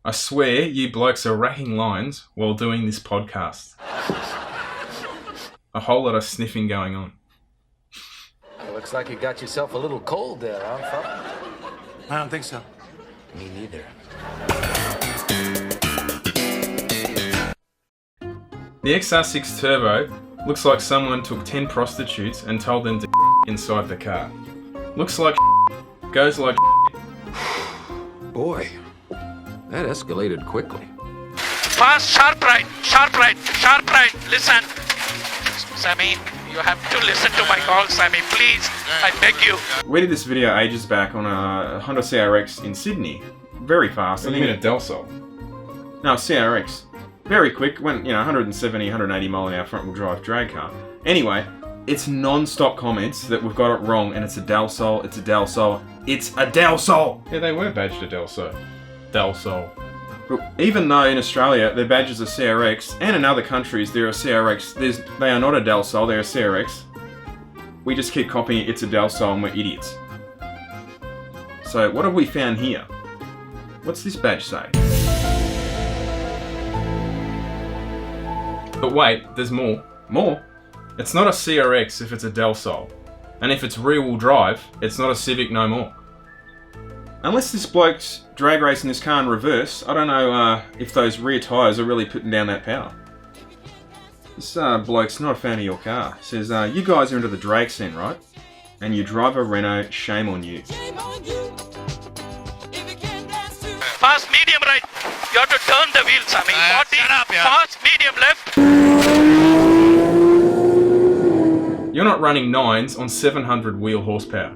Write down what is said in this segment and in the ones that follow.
I swear you blokes are racking lines while doing this podcast. A whole lot of sniffing going on. Well, looks like you got yourself a little cold there, huh, fella? I don't think so. Me neither. The XR6 Turbo looks like someone took 10 prostitutes and told them to inside the car. Looks like goes like Boy, that escalated quickly. Fast, sharp right, sharp right, sharp right. Listen. Sammy, you have to listen to my call, Sammy, please. I beg you. We did this video ages back on a Honda CRX in Sydney. Very fast. I mean a Del Sol. No, CRX. Very quick. Went, 170, 180 mile an hour front wheel drive drag car. Anyway, it's non-stop comments that we've got it wrong and it's a Del Sol, it's a Del Sol, it's a Del Sol! Yeah, they were badged a Del Sol. Del Sol. But even though in Australia their badges are CRX, and in other countries they're a CRX, they are not a Del Sol, they're a CRX. We just keep copying it's a Del Sol and we're idiots. So what have we found here? What's this badge say? But wait, there's more. More? It's not a CRX if it's a Del Sol. And if it's rear-wheel drive, it's not a Civic no more. Unless this bloke's drag racing this car in reverse, I don't know if those rear tyres are really putting down that power. This bloke's not a fan of your car. He says, you guys are into the drag scene, right? And you drive a Renault, shame on you. Fast, medium right. You have to turn the wheel, Sammy. 40, fast, medium left. You're not running 9s on 700 wheel horsepower.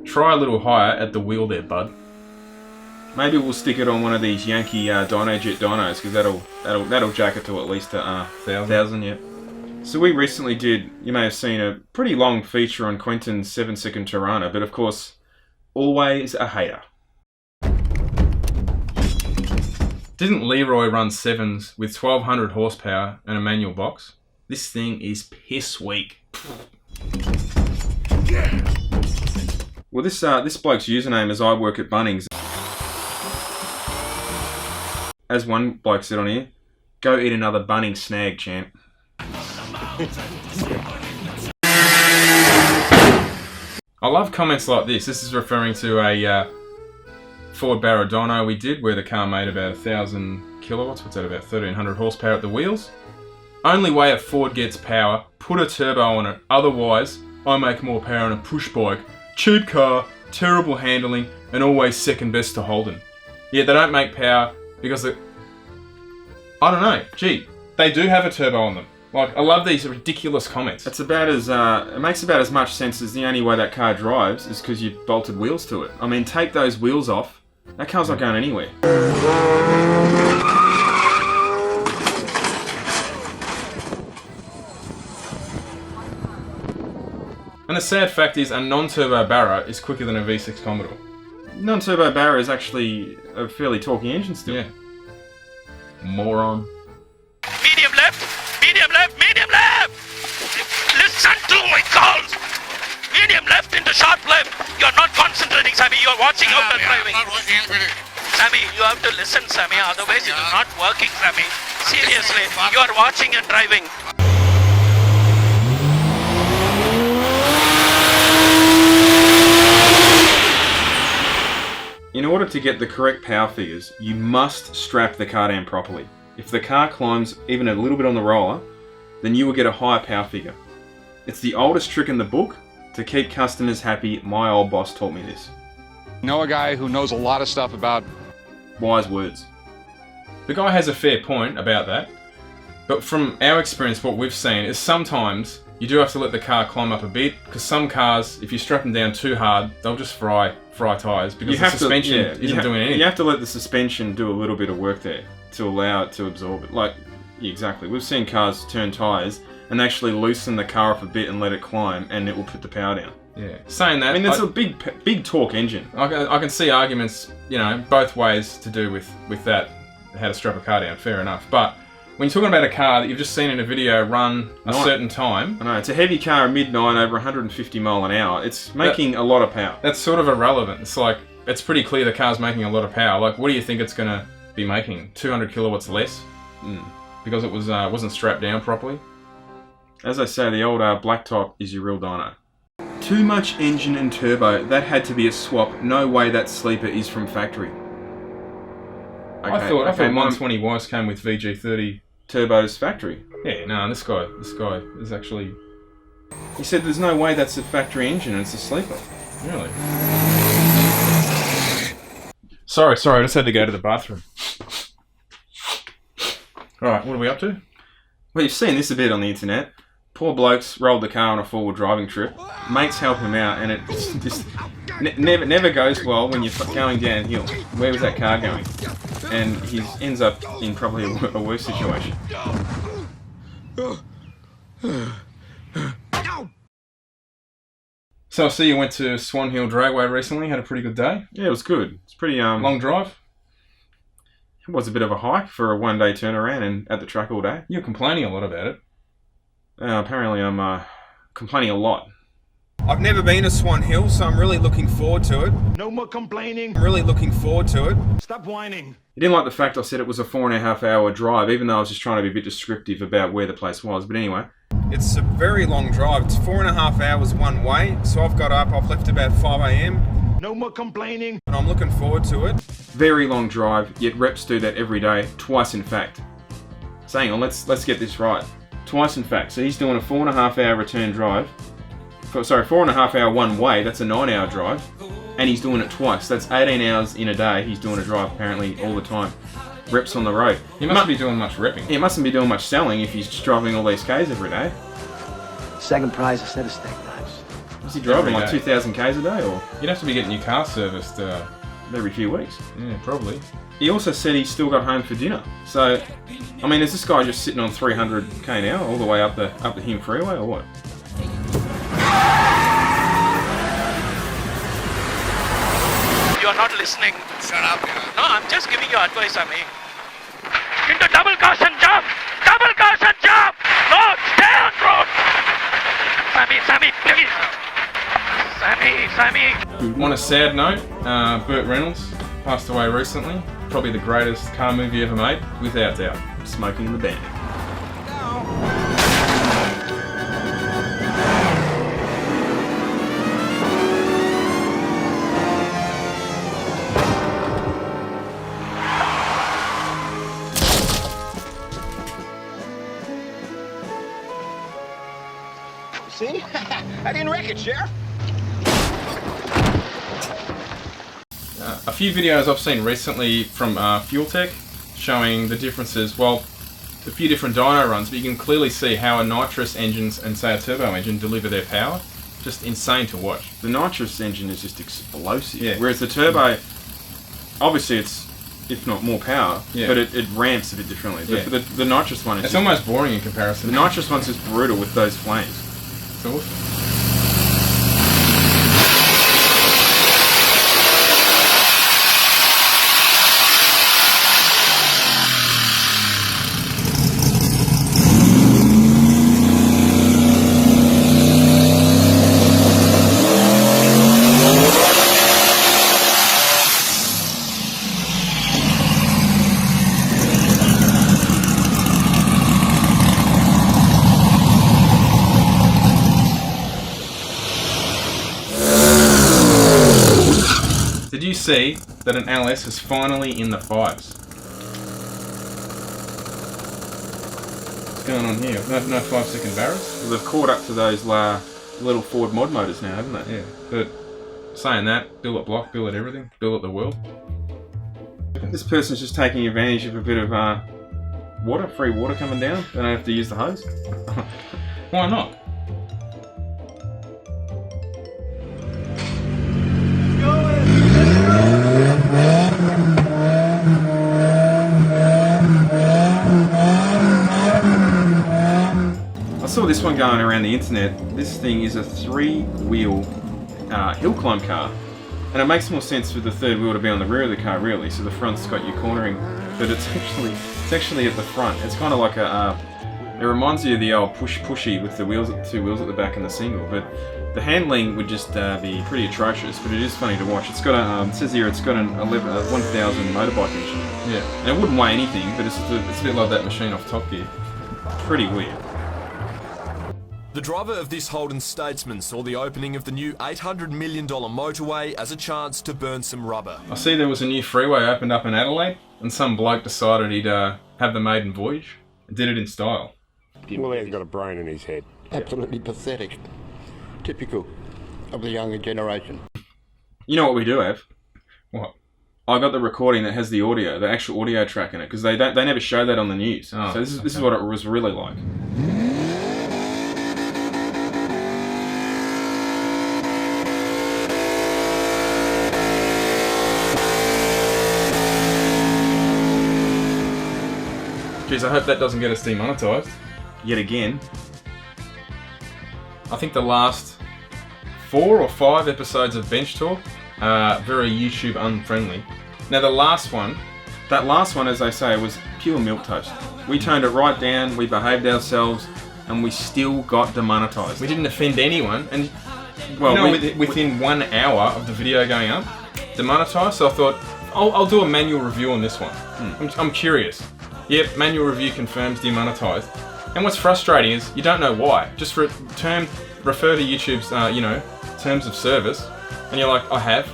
Try a little higher at the wheel there, bud. Maybe we'll stick it on one of these Yankee Dyno Jet dynos, because that'll jack it to at least 1,000, yeah. So we recently did, you may have seen, a pretty long feature on Quentin's 7-second Tirana, but of course, always a hater. Didn't Leroy run 7s with 1200 horsepower and a manual box? This thing is piss weak. Well, this bloke's username is I work at Bunnings. As one bloke said on here, go eat another Bunnings snag, champ. I love comments like this. This is referring to a Ford Barra Dyno we did, where the car made about 1,000 kilowatts. What's that, about 1,300 horsepower at the wheels? Only way a Ford gets power, put a turbo on it. Otherwise, I make more power in a push bike. Cheap car, terrible handling, and always second best to Holden. Yeah, they don't make power because I don't know. Gee, they do have a turbo on them. Like, I love these ridiculous comments. It's about as it makes about as much sense as the only way that car drives is because you bolted wheels to it. I mean, take those wheels off, that car's not going anywhere. And the sad fact is, a non-turbo Barra is quicker than a V6 Commodore. Non-turbo Barra is actually a fairly talky engine still. Yeah. Moron. Medium left, medium left, medium left. Listen to my calls. Medium left into sharp left. You're not concentrating, Sammy. You're watching out and driving. Sammy, you have to listen, Sammy. Otherwise, it is not working, Sammy. Seriously, you are watching and driving. In order to get the correct power figures, you must strap the car down properly. If the car climbs even a little bit on the roller, then you will get a higher power figure. It's the oldest trick in the book to keep customers happy. My old boss taught me this. Know a guy who knows a lot of stuff about wise words. The guy has a fair point about that, but from our experience, what we've seen is sometimes you do have to let the car climb up a bit, because some cars, if you strap them down too hard, they'll just fry tyres, because the suspension isn't doing anything. You have to let the suspension do a little bit of work there to allow it to absorb it. Like, yeah, exactly. We've seen cars turn tyres and actually loosen the car up a bit and let it climb, and it will put the power down. Yeah. Saying that, I mean, it's a big torque engine. I can see arguments, both ways to do with that, how to strap a car down. Fair enough, but when you're talking about a car that you've just seen in a video run a certain time... I know, it's a heavy car at midnight over 150 mile an hour. It's making a lot of power. That's sort of irrelevant. It's like, it's pretty clear the car's making a lot of power. Like, what do you think it's going to be making 200 kilowatts less because it was wasn't strapped down properly. As I say, the old blacktop is your real dyno. Too much engine and turbo. That had to be a swap. No way that sleeper is from factory. I thought 120 Weiss came with VG30 turbo's factory. Yeah, no, this guy is actually. He said there's no way that's a factory engine and it's a sleeper. Really? Sorry, I just had to go to the bathroom. Alright, what are we up to? Well, you've seen this a bit on the internet. Poor blokes rolled the car on a forward driving trip. Mates help him out, and it just never goes well when you're going downhill. Where was that car going? And he ends up in probably a worse situation. So I see you went to Swan Hill Dragway recently. Had a pretty good day. Yeah, it was good. It's pretty long drive. It was a bit of a hike for a one-day turnaround and at the track all day. You're complaining a lot about it. Apparently I'm complaining a lot. I've never been to Swan Hill, so I'm really looking forward to it. No more complaining. I'm really looking forward to it. Stop whining. He didn't like the fact I said it was a 4.5 hour drive, even though I was just trying to be a bit descriptive about where the place was. But anyway, it's a very long drive. It's 4.5 hours one way, so I've got up. I've left about 5 a.m. No more complaining. And I'm looking forward to it. Very long drive, yet reps do that every day, twice in fact. So hang on, let's get this right. Twice in fact. So he's doing a 4.5 hour return drive. 4.5 hour one way, that's a 9 hour drive. And he's doing it twice. That's 18 hours in a day. He's doing a drive apparently all the time. Reps on the road. He mustn't be doing much repping. He mustn't be doing much selling if he's just driving all these Ks every day. Second prize, a set of steak knives. Is he driving like 2,000 Ks a day, or? You'd have to be getting your car serviced every few weeks. Yeah, probably. He also said he still got home for dinner. So, I mean, is this guy just sitting on 300 K an hour all the way up the Hume freeway, or what? You're not listening. Shut up. No, I'm just giving you advice, Sammy. Into double caution jump! Double caution jump! No, stay on road! Sammy, please! Sammy! On a sad note, Burt Reynolds passed away recently. Probably the greatest car movie ever made, without doubt. Smoking the Bandit. See? I didn't wreck it, Sheriff. A few videos I've seen recently from Fuel Tech showing the differences. Well, a few different dyno runs, but you can clearly see how a nitrous engine and say a turbo engine deliver their power. Just insane to watch. The nitrous engine is just explosive. Yeah. Whereas the turbo, obviously it's, if not more power, yeah, but it ramps a bit differently. Yeah. The nitrous one is it's almost boring in comparison. The nitrous one's just brutal with those flames. It's awesome. Did you see that an LS is finally in the 5s? What's going on here? No 5-second Barras? Well, they've caught up to those little Ford mod motors now, haven't they? Yeah, but saying that, bill it block, bill it everything, bill it the world. This person's just taking advantage of a bit of water, free water coming down. They don't have to use the hose. Why not? I saw this one going around the internet. This thing is a 3-wheel hill climb car. And it makes more sense for the third wheel to be on the rear of the car, really. So the front's got your cornering, but it's actually at the front. It's kind of like a, it reminds you of the old pushy with the wheels, 2 wheels at the back and the single. But The handling would just be pretty atrocious, but it is funny to watch. It's got a, it says here it's got an 1000 motorbike engine. Yeah. And it wouldn't weigh anything, but it's a bit like that machine off Top Gear. Pretty weird. The driver of this Holden Statesman saw the opening of the new $800 million motorway as a chance to burn some rubber. I see there was a new freeway opened up in Adelaide, and some bloke decided he'd have the maiden voyage and did it in style. Well, he's got a brain in his head. Absolutely pathetic. Typical of the younger generation. You know what we do have? What? I got the recording that has the audio, the actual audio track in it, because they never show that on the news. Oh, so this is what it was really like. Jeez, I hope that doesn't get us demonetized. Yet again. I think the last 4 or 5 episodes of Bench Talk are very YouTube unfriendly. Now the last one, That last one, as they say, was pure milquetoast. We toned it right down, we behaved ourselves, and we still got demonetized. we didn't offend anyone, and Well, you know, within 1 hour of the video going up, demonetized. So I thought, I'll do a manual review on this one. I'm curious. Yep, manual review confirms demonetized. And what's frustrating is you don't know why. Just refer to YouTube's, terms of service, and you're like, I have.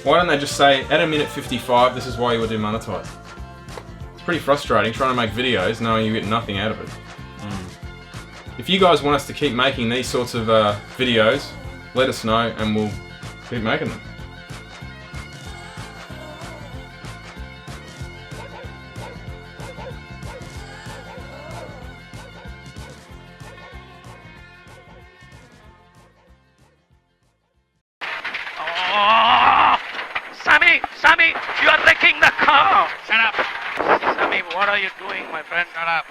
Why don't they just say, at a minute 55, this is why you were demonetized? It's pretty frustrating trying to make videos knowing you get nothing out of it. If you guys want us to keep making these sorts of videos, let us know and we'll keep making them. Sammy, you are wrecking the car. Shut up. Sammy, what are you doing, my friend? Shut up.